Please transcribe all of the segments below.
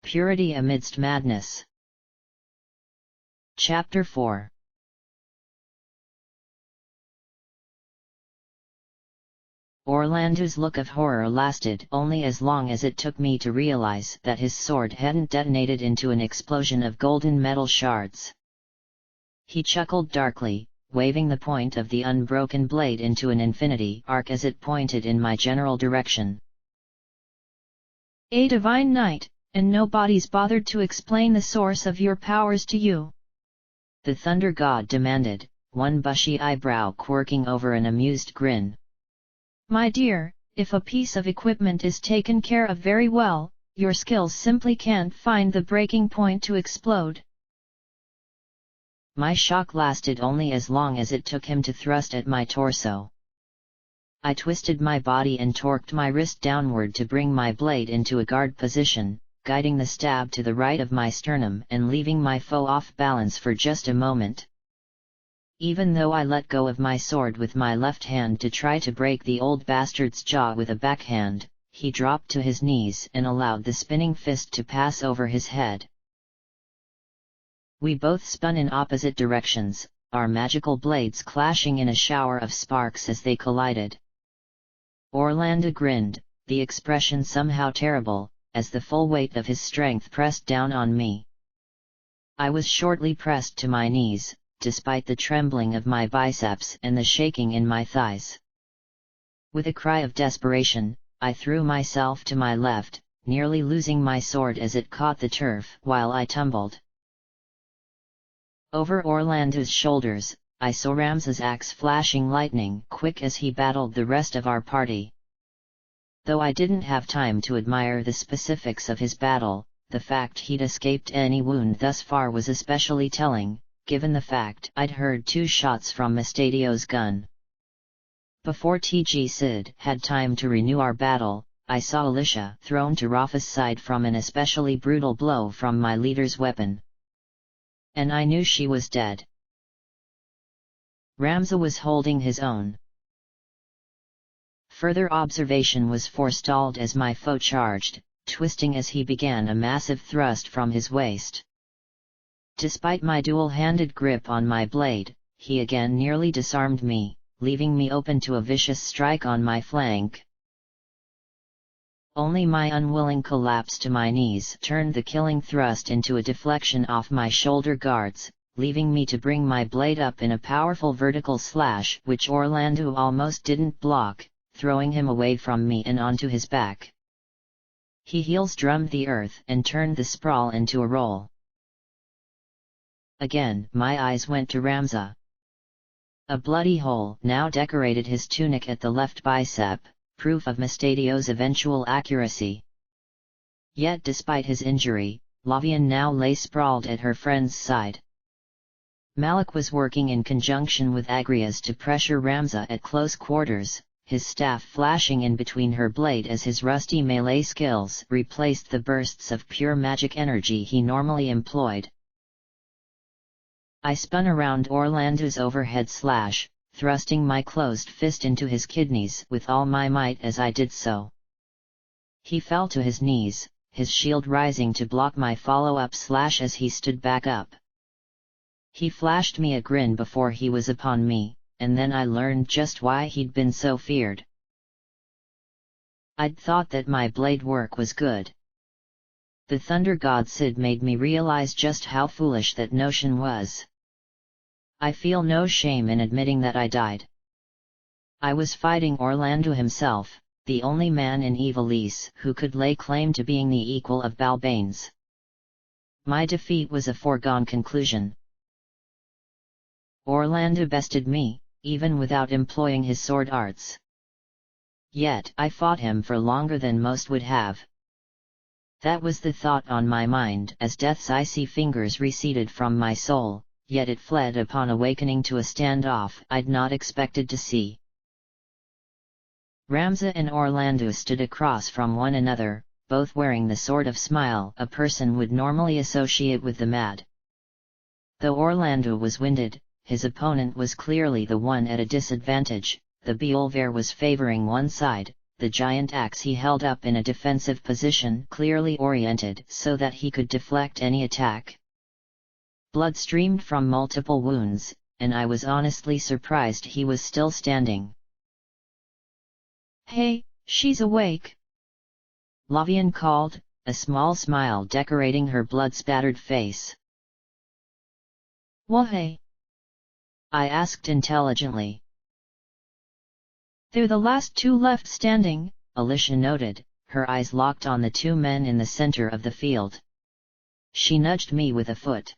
Purity amidst madness. Chapter 4. Orlando's look of horror lasted only as long as it took me to realize that his sword hadn't detonated into an explosion of golden metal shards. He chuckled darkly, waving the point of the unbroken blade into an infinity arc as it pointed in my general direction. "A divine knight, and nobody's bothered to explain the source of your powers to you?" the Thunder God demanded, one bushy eyebrow quirking over an amused grin. "My dear, if a piece of equipment is taken care of very well, your skills simply can't find the breaking point to explode." My shock lasted only as long as it took him to thrust at my torso. I twisted my body and torqued my wrist downward to bring my blade into a guard position, guiding the stab to the right of my sternum and leaving my foe off balance for just a moment. Even though I let go of my sword with my left hand to try to break the old bastard's jaw with a backhand, he dropped to his knees and allowed the spinning fist to pass over his head. We both spun in opposite directions, our magical blades clashing in a shower of sparks as they collided. Orlando grinned, the expression somehow terrible, as the full weight of his strength pressed down on me. I was shortly pressed to my knees, despite the trembling of my biceps and the shaking in my thighs. With a cry of desperation, I threw myself to my left, nearly losing my sword as it caught the turf while I tumbled. Over Orlando's shoulders, I saw Ramza's axe flashing lightning quick as he battled the rest of our party. Though I didn't have time to admire the specifics of his battle, the fact he'd escaped any wound thus far was especially telling, given the fact I'd heard 2 shots from Mestadio's gun. Before TG Sid had time to renew our battle, I saw Alicia thrown to Rafa's side from an especially brutal blow from my leader's weapon. And I knew she was dead. Ramza was holding his own. Further observation was forestalled as my foe charged, twisting as he began a massive thrust from his waist. Despite my dual-handed grip on my blade, he again nearly disarmed me, leaving me open to a vicious strike on my flank. Only my unwilling collapse to my knees turned the killing thrust into a deflection off my shoulder guards, leaving me to bring my blade up in a powerful vertical slash which Orlando almost didn't block, throwing him away from me and onto his back. He heels drummed the earth and turned the sprawl into a roll. Again my eyes went to Ramza. A bloody hole now decorated his tunic at the left bicep, proof of Mestadio's eventual accuracy. Yet despite his injury, Lavian now lay sprawled at her friend's side. Malik was working in conjunction with Agrias to pressure Ramza at close quarters, his staff flashing in between her blade as his rusty melee skills replaced the bursts of pure magic energy he normally employed. I spun around Orlando's overhead slash, thrusting my closed fist into his kidneys with all my might as I did so. He fell to his knees, his shield rising to block my follow-up slash as he stood back up. He flashed me a grin before he was upon me, and then I learned just why he'd been so feared. I'd thought that my blade work was good. The Thunder God Sid made me realize just how foolish that notion was. I feel no shame in admitting that I died. I was fighting Orlando himself, the only man in Ivalice who could lay claim to being the equal of Balbanes. My defeat was a foregone conclusion. Orlando bested me, even without employing his sword arts. Yet I fought him for longer than most would have. That was the thought on my mind as death's icy fingers receded from my soul, yet it fled upon awakening to a standoff I'd not expected to see. Ramza and Orlando stood across from one another, both wearing the sort of smile a person would normally associate with the mad. Though Orlando was winded, his opponent was clearly the one at a disadvantage. The Beolver was favoring one side, the giant axe he held up in a defensive position, clearly oriented so that he could deflect any attack. Blood streamed from multiple wounds, and I was honestly surprised he was still standing. "Hey, she's awake!" Lavian called, a small smile decorating her blood-spattered face. "Why?" I asked intelligently. "They're the last two left standing," Alicia noted, her eyes locked on the two men in the center of the field. She nudged me with a foot.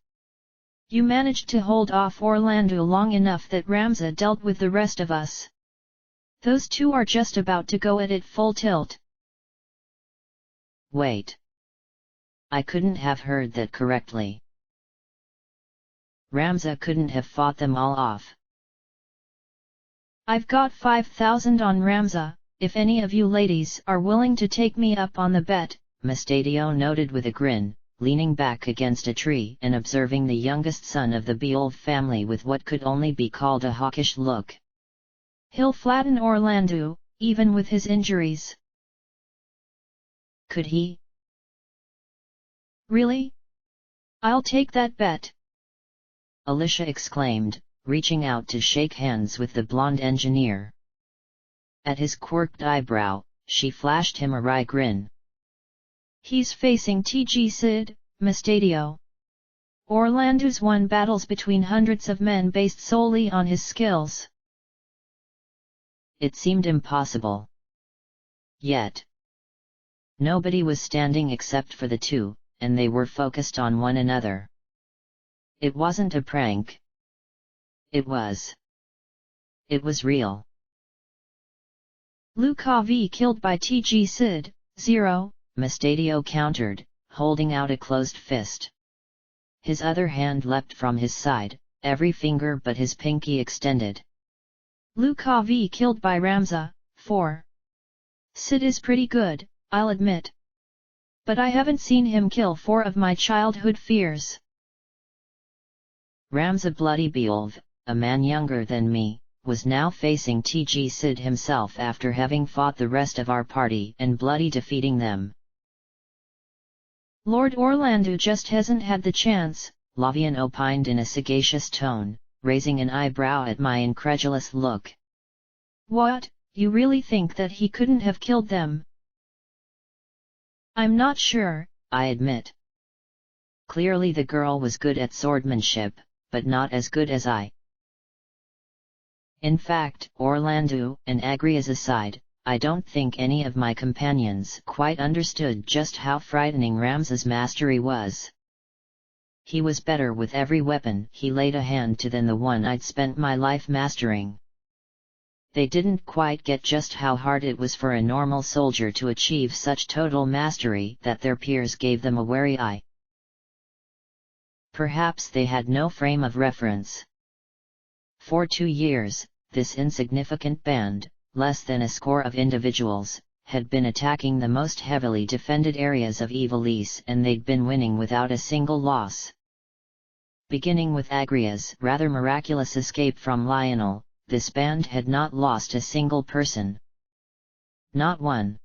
"You managed to hold off Orlando long enough that Ramza dealt with the rest of us. Those two are just about to go at it full tilt." Wait. I couldn't have heard that correctly. Ramza couldn't have fought them all off. "I've got 5,000 on Ramza, if any of you ladies are willing to take me up on the bet," Mestadio noted with a grin, leaning back against a tree and observing the youngest son of the Beolve family with what could only be called a hawkish look. "He'll flatten Orlando, even with his injuries." Could he? "Really? I'll take that bet!" Alicia exclaimed, reaching out to shake hands with the blonde engineer. At his quirked eyebrow, she flashed him a wry grin. "He's facing TG Sid, Mestadio. Orlando's won battles between hundreds of men based solely on his skills." It seemed impossible. Yet nobody was standing except for the two, and they were focused on one another. It wasn't a prank. It was real. "Lukavi killed by TG Sid, 0, Mestadio countered, holding out a closed fist. His other hand leapt from his side, every finger but his pinky extended. "Lukavi killed by Ramza, 4. Sid is pretty good, I'll admit. But I haven't seen him kill 4 of my childhood fears." Ramza Bloody Beolve, a man younger than me, was now facing TG Sid himself after having fought the rest of our party and bloody defeating them. "Lord Orlando just hasn't had the chance," Lavian opined in a sagacious tone, raising an eyebrow at my incredulous look. "What, you really think that he couldn't have killed them?" "I'm not sure," I admit. Clearly the girl was good at swordmanship, but not as good as I. In fact, Orlando and Agrias aside, I don't think any of my companions quite understood just how frightening Ramza's mastery was. He was better with every weapon he laid a hand to than the one I'd spent my life mastering. They didn't quite get just how hard it was for a normal soldier to achieve such total mastery that their peers gave them a wary eye. Perhaps they had no frame of reference. For 2 years, this insignificant band, less than a score of individuals, had been attacking the most heavily defended areas of Ivalice, and they'd been winning without a single loss. Beginning with Agrias' rather miraculous escape from Lionel, this band had not lost a single person. Not one.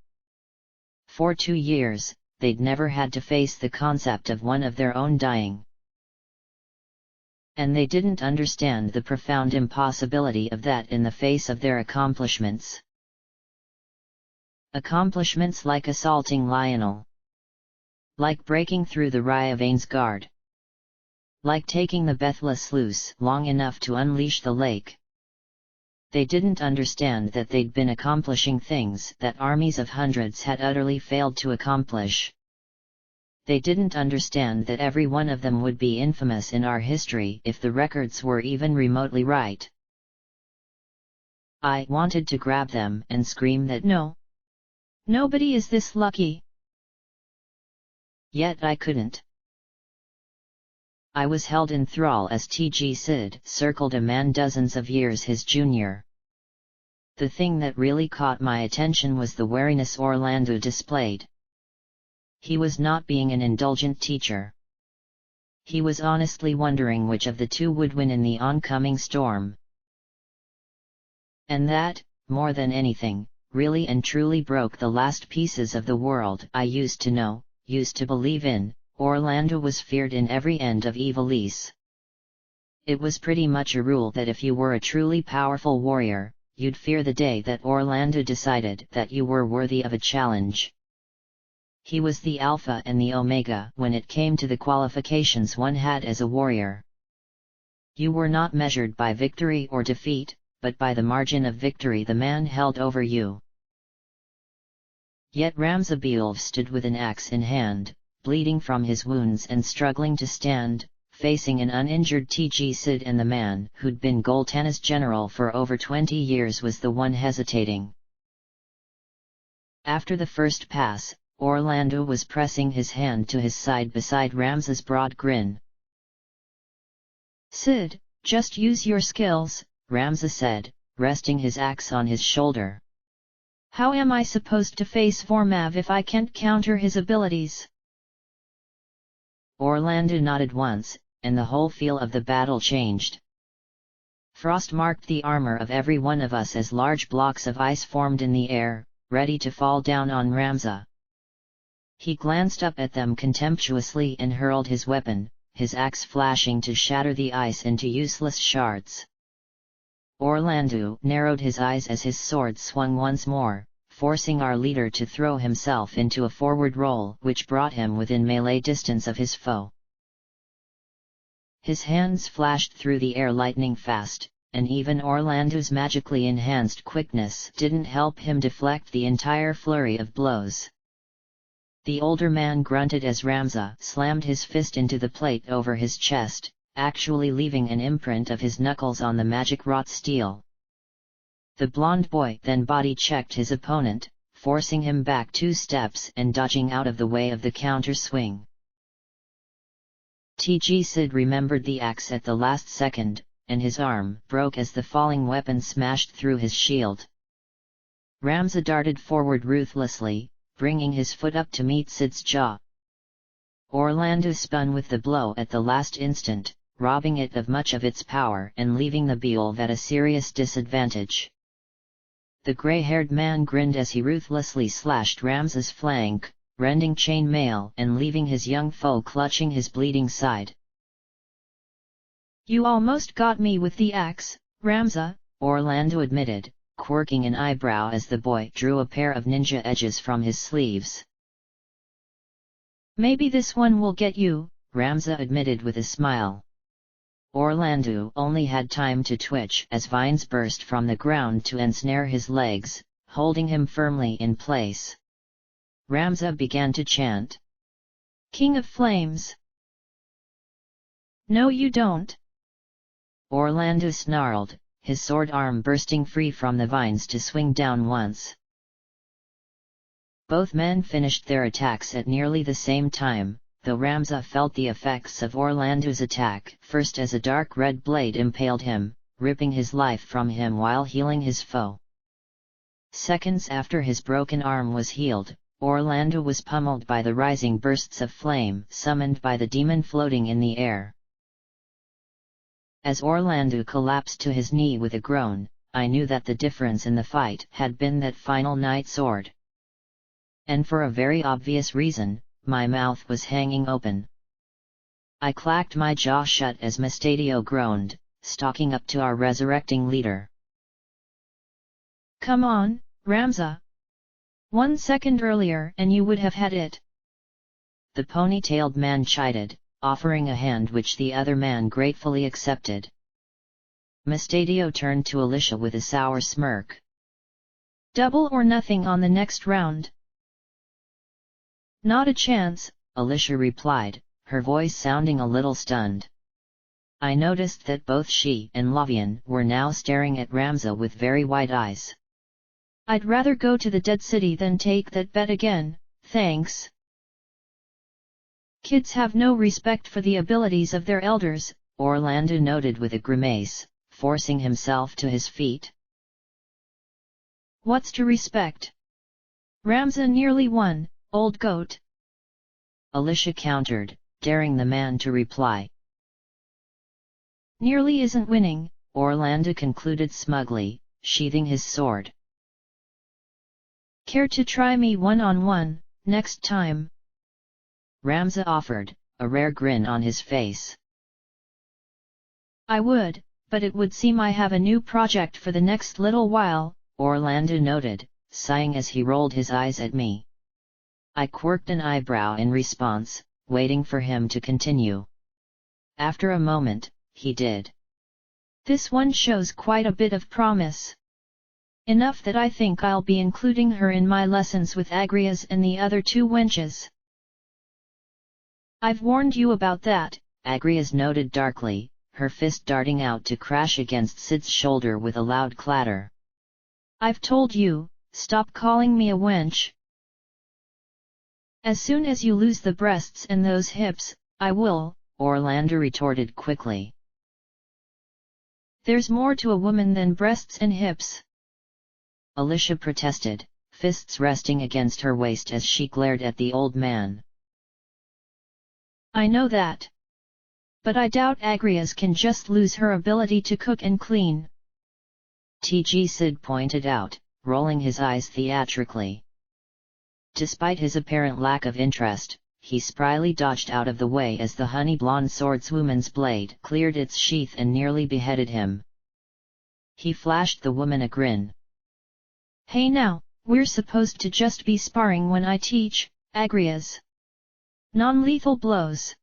For 2 years, they'd never had to face the concept of one of their own dying. And they didn't understand the profound impossibility of that in the face of their accomplishments. Accomplishments like assaulting Lionel. Like breaking through the Ryavane's guard. Like taking the Bethla sluice long enough to unleash the lake. They didn't understand that they'd been accomplishing things that armies of hundreds had utterly failed to accomplish. They didn't understand that every one of them would be infamous in our history if the records were even remotely right. I wanted to grab them and scream that nobody is this lucky. Yet I couldn't. I was held in thrall as TG Sid circled a man dozens of years his junior. The thing that really caught my attention was the wariness Orlando displayed. He was not being an indulgent teacher. He was honestly wondering which of the two would win in the oncoming storm. And that, more than anything, really and truly broke the last pieces of the world I used to know, used to believe in. Orlando was feared in every end of Ivalice. It was pretty much a rule that if you were a truly powerful warrior, you'd fear the day that Orlando decided that you were worthy of a challenge. He was the Alpha and the Omega when it came to the qualifications one had as a warrior. You were not measured by victory or defeat, but by the margin of victory the man held over you. Yet Ramzabeelv stood with an axe in hand, bleeding from his wounds and struggling to stand, facing an uninjured Tg Sid, and the man who'd been Goltana's general for over 20 years was the one hesitating. After the first pass, Orlando was pressing his hand to his side beside Ramza's broad grin. "Sid, just use your skills," Ramza said, resting his axe on his shoulder. "How am I supposed to face Vormav if I can't counter his abilities?" Orlando nodded once, and the whole feel of the battle changed. Frost marked the armor of every one of us as large blocks of ice formed in the air, ready to fall down on Ramza. He glanced up at them contemptuously and hurled his weapon, his axe flashing to shatter the ice into useless shards. Orlando narrowed his eyes as his sword swung once more, forcing our leader to throw himself into a forward roll which brought him within melee distance of his foe. His hands flashed through the air lightning fast, and even Orlando's magically enhanced quickness didn't help him deflect the entire flurry of blows. The older man grunted as Ramza slammed his fist into the plate over his chest, actually leaving an imprint of his knuckles on the magic-wrought steel. The blond boy then body-checked his opponent, forcing him back 2 steps and dodging out of the way of the counter-swing. Tg Sid remembered the axe at the last second, and his arm broke as the falling weapon smashed through his shield. Ramza darted forward ruthlessly, bringing his foot up to meet Sid's jaw. Orlando spun with the blow at the last instant, robbing it of much of its power and leaving the Beelv at a serious disadvantage. The grey-haired man grinned as he ruthlessly slashed Ramza's flank, rending chain mail and leaving his young foe clutching his bleeding side. "You almost got me with the axe, Ramza," Orlando admitted, quirking an eyebrow as the boy drew a pair of ninja edges from his sleeves. "Maybe this one will get you," Ramza admitted with a smile. Orlando only had time to twitch as vines burst from the ground to ensnare his legs, holding him firmly in place. Ramza began to chant, "King of Flames!" "No you don't!" Orlando snarled, his sword arm bursting free from the vines to swing down once. Both men finished their attacks at nearly the same time, though Ramza felt the effects of Orlando's attack first as a dark red blade impaled him, ripping his life from him while healing his foe. Seconds after his broken arm was healed, Orlando was pummeled by the rising bursts of flame summoned by the demon floating in the air. As Orlando collapsed to his knee with a groan, I knew that the difference in the fight had been that final night sword. And for a very obvious reason, my mouth was hanging open. I clacked my jaw shut as Mestadio groaned, stalking up to our resurrecting leader. "Come on, Ramza! 1 second earlier and you would have had it!" The ponytailed man chided, offering a hand which the other man gratefully accepted. Mestadio turned to Alicia with a sour smirk. "Double or nothing on the next round." "Not a chance," Alicia replied, her voice sounding a little stunned. I noticed that both she and Lavian were now staring at Ramza with very wide eyes. "I'd rather go to the Dead City than take that bet again, thanks." "Kids have no respect for the abilities of their elders," Orlando noted with a grimace, forcing himself to his feet. "What's to respect? Ramza nearly won, old goat," Alicia countered, daring the man to reply. "Nearly isn't winning," Orlando concluded smugly, sheathing his sword. Care to try me one-on-one, next time? Ramza offered, a rare grin on his face. I would, but it would seem I have a new project for the next little while, Orlando noted, sighing as he rolled his eyes at me. I quirked an eyebrow in response, waiting for him to continue. After a moment, he did. This one shows quite a bit of promise. Enough that I think I'll be including her in my lessons with Agrias and the other two wenches. I've warned you about that, Agrias noted darkly, her fist darting out to crash against Sid's shoulder with a loud clatter. I've told you, stop calling me a wench. As soon as you lose the breasts and those hips, I will, Orlando retorted quickly. There's more to a woman than breasts and hips. Alicia protested, fists resting against her waist as she glared at the old man. I know that. But I doubt Agrias can just lose her ability to cook and clean. TG Sid pointed out, rolling his eyes theatrically. Despite his apparent lack of interest, he spryly dodged out of the way as the honey-blonde swordswoman's blade cleared its sheath and nearly beheaded him. He flashed the woman a grin. Hey now, we're supposed to just be sparring when I teach, Agrias. Non-lethal blows.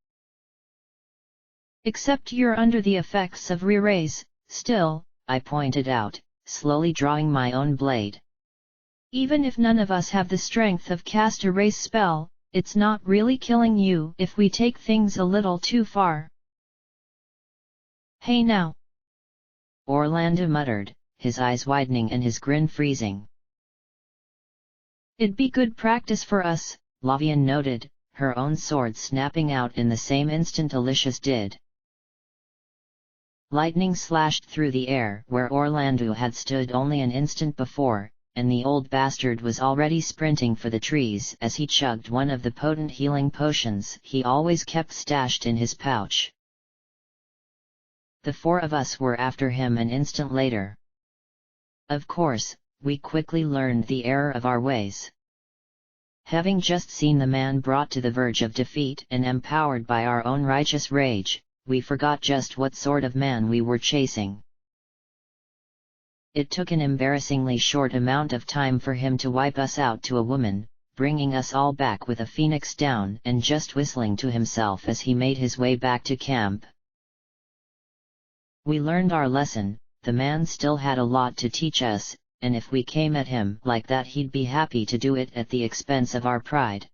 Except you're under the effects of re-raise, still, I pointed out, slowly drawing my own blade. Even if none of us have the strength of cast a raise spell, it's not really killing you if we take things a little too far. Hey now! Orlando muttered, his eyes widening and his grin freezing. It'd be good practice for us, Lavian noted, her own sword snapping out in the same instant Alicia's did. Lightning slashed through the air where Orlando had stood only an instant before, and the old bastard was already sprinting for the trees as he chugged one of the potent healing potions he always kept stashed in his pouch. The four of us were after him an instant later. Of course, we quickly learned the error of our ways. Having just seen the man brought to the verge of defeat and empowered by our own righteous rage, we forgot just what sort of man we were chasing. It took an embarrassingly short amount of time for him to wipe us out to a woman, bringing us all back with a phoenix down and just whistling to himself as he made his way back to camp. We learned our lesson. The man still had a lot to teach us, and if we came at him like that he'd be happy to do it at the expense of our pride.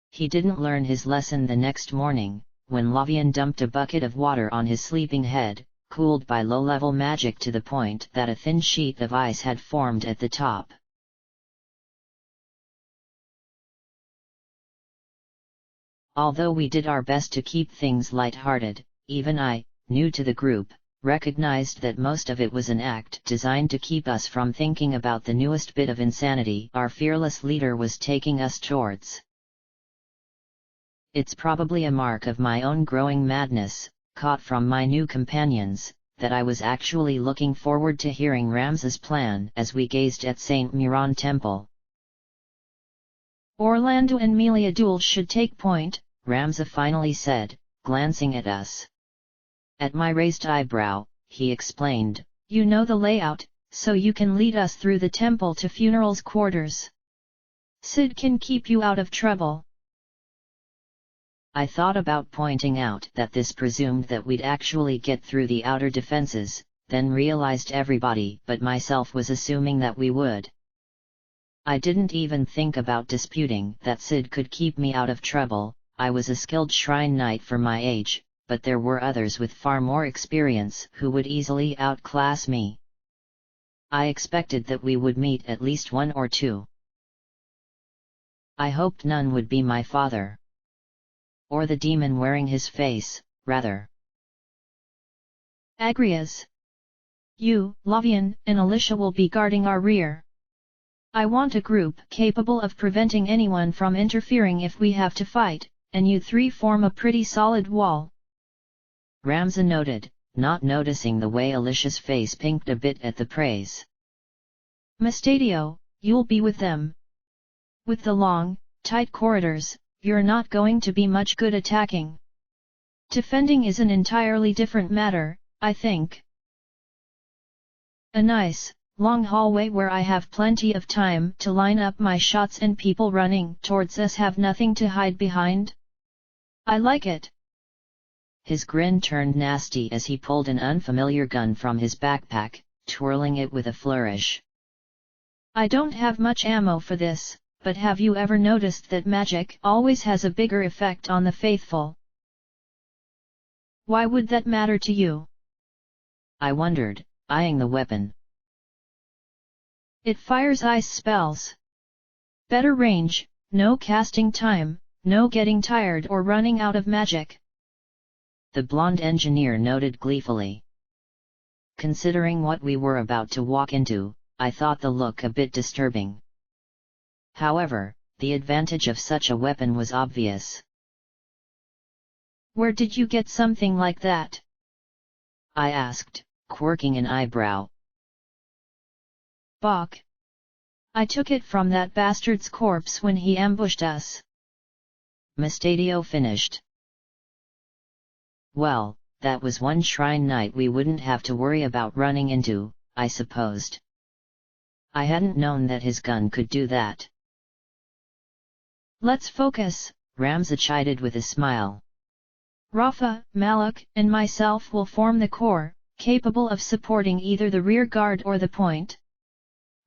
He didn't learn his lesson the next morning, when Lavian dumped a bucket of water on his sleeping head, cooled by low-level magic to the point that a thin sheet of ice had formed at the top. Although we did our best to keep things light-hearted, even I, new to the group, recognized that most of it was an act designed to keep us from thinking about the newest bit of insanity our fearless leader was taking us towards. It's probably a mark of my own growing madness, caught from my new companions, that I was actually looking forward to hearing Ramza's plan as we gazed at St. Miran Temple. Orlando and Meliadul should take point, Ramza finally said, glancing at us. At my raised eyebrow, he explained, You know the layout, so you can lead us through the temple to Funeral's quarters. Sid can keep you out of trouble. I thought about pointing out that this presumed that we'd actually get through the outer defenses, then realized everybody but myself was assuming that we would. I didn't even think about disputing that Sid could keep me out of trouble. I was a skilled shrine knight for my age, but there were others with far more experience who would easily outclass me. I expected that we would meet at least one or two. I hoped none would be my father. Or the demon wearing his face, rather. Agrias. You, Lavian, and Alicia will be guarding our rear. I want a group capable of preventing anyone from interfering if we have to fight, and you three form a pretty solid wall. Ramza noted, not noticing the way Alicia's face pinked a bit at the praise. Mustadio, you'll be with them. With the long, tight corridors, you're not going to be much good attacking. Defending is an entirely different matter, I think. A nice, long hallway where I have plenty of time to line up my shots and people running towards us have nothing to hide behind? I like it. His grin turned nasty as he pulled an unfamiliar gun from his backpack, twirling it with a flourish. I don't have much ammo for this, but have you ever noticed that magic always has a bigger effect on the faithful? Why would that matter to you? I wondered, eyeing the weapon. It fires ice spells. Better range, no casting time, no getting tired or running out of magic. The blonde engineer noted gleefully. Considering what we were about to walk into, I thought the look a bit disturbing. However, the advantage of such a weapon was obvious. Where did you get something like that? I asked, quirking an eyebrow. Bok. I took it from that bastard's corpse when he ambushed us. Mustadio finished. Well, that was one shrine night we wouldn't have to worry about running into, I supposed. I hadn't known that his gun could do that. Let's focus, Ramza chided with a smile. Rafa, Malak, and myself will form the core, capable of supporting either the rear guard or the point.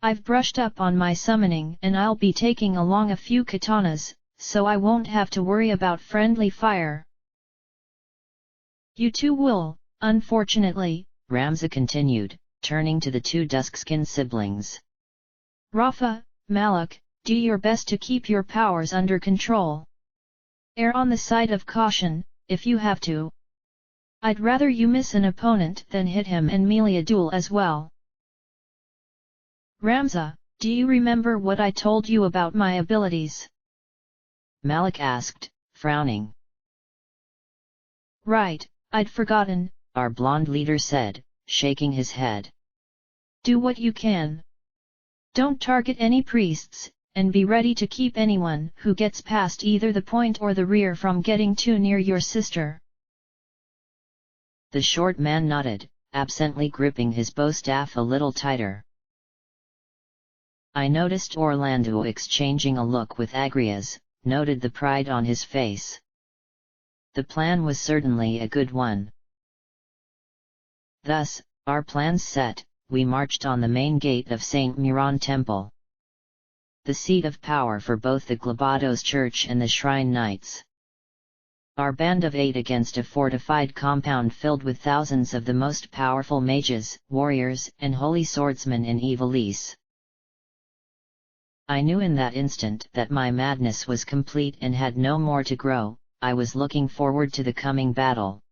I've brushed up on my summoning and I'll be taking along a few katanas, so I won't have to worry about friendly fire. You two will, unfortunately, Ramza continued, turning to the two Duskskin siblings. Rafa, Malak, do your best to keep your powers under control. Err on the side of caution, if you have to. I'd rather you miss an opponent than hit him and melee a duel as well. Ramza, do you remember what I told you about my abilities? Malak asked, frowning. Right, I'd forgotten, our blonde leader said, shaking his head. Do what you can. Don't target any priests, and be ready to keep anyone who gets past either the point or the rear from getting too near your sister. The short man nodded, absently gripping his bow staff a little tighter. I noticed Orlando exchanging a look with Agrias, noted the pride on his face. The plan was certainly a good one. Thus, our plans set, we marched on the main gate of St. Miran Temple, the seat of power for both the Glabados Church and the Shrine Knights. Our band of 8 against a fortified compound filled with thousands of the most powerful mages, warriors, and holy swordsmen in Ivalice. I knew in that instant that my madness was complete and had no more to grow. I was looking forward to the coming battle.